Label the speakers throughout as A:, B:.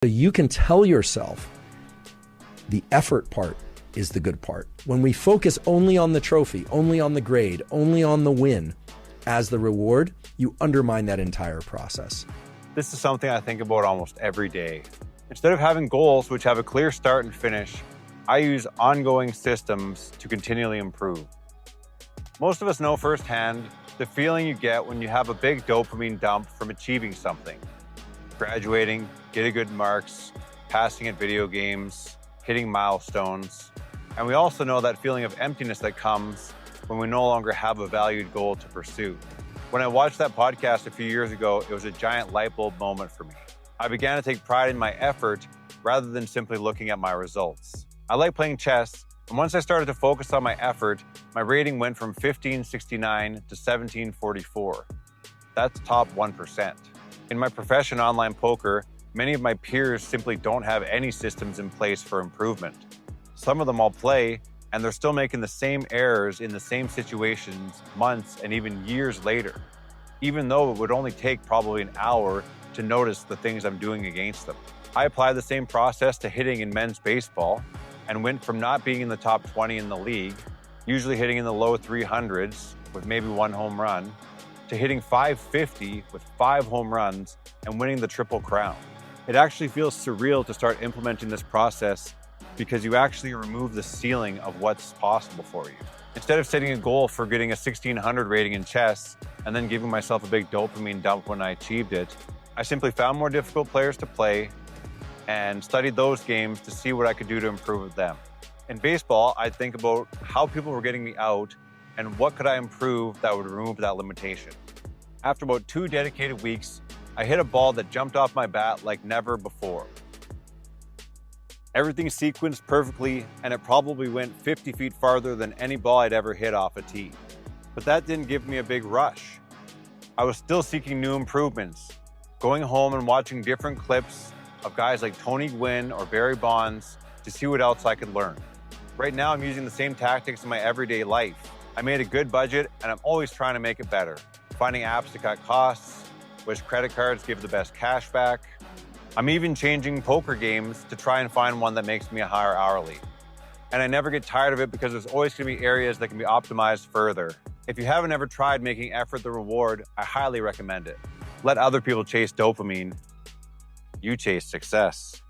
A: So you can tell yourself the effort part is the good part. When we focus only on the trophy, only on the grade, only on the win as the reward, you undermine that entire process.
B: This is something I think about almost every day. Instead of having goals which have a clear start and finish, I use ongoing systems to continually improve. Most of us know firsthand the feeling you get when you have a big dopamine dump from achieving something. Graduating, getting good marks, passing at video games, hitting milestones. And we also know that feeling of emptiness that comes when we no longer have a valued goal to pursue. When I watched that podcast a few years ago, it was a giant light bulb moment for me. I began to take pride in my effort rather than simply looking at my results. I like playing chess, and once I started to focus on my effort, my rating went from 1569 to 1744. That's top 1%. In my profession, online poker, many of my peers simply don't have any systems in place for improvement. Some of them I'll play, and they're still making the same errors in the same situations months and even years later, even though it would only take probably an hour to notice the things I'm doing against them. I applied the same process to hitting in men's baseball and went from not being in the top 20 in the league, usually hitting in the low 300s with maybe one home run, to hitting 550 with 5 home runs and winning the Triple Crown. It actually feels surreal to start implementing this process because you actually remove the ceiling of what's possible for you. Instead of setting a goal for getting a 1600 rating in chess and then giving myself a big dopamine dump when I achieved it, I simply found more difficult players to play and studied those games to see what I could do to improve them. In baseball, I'd think about how people were getting me out and what could I improve that would remove that limitation. After about 2 dedicated weeks, I hit a ball that jumped off my bat like never before. Everything sequenced perfectly, and it probably went 50 feet farther than any ball I'd ever hit off a tee. But that didn't give me a big rush. I was still seeking new improvements, going home and watching different clips of guys like Tony Gwynn or Barry Bonds to see what else I could learn. Right now, I'm using the same tactics in my everyday life. I made a good budget, and I'm always trying to make it better. Finding apps to cut costs, which credit cards give the best cash back. I'm even changing poker games to try and find one that makes me a higher hourly. And I never get tired of it because there's always going to be areas that can be optimized further. If you haven't ever tried making effort the reward, I highly recommend it. Let other people chase dopamine. You chase success.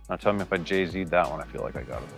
B: Now tell me if I Jay-Z'd that one. I feel like I got it.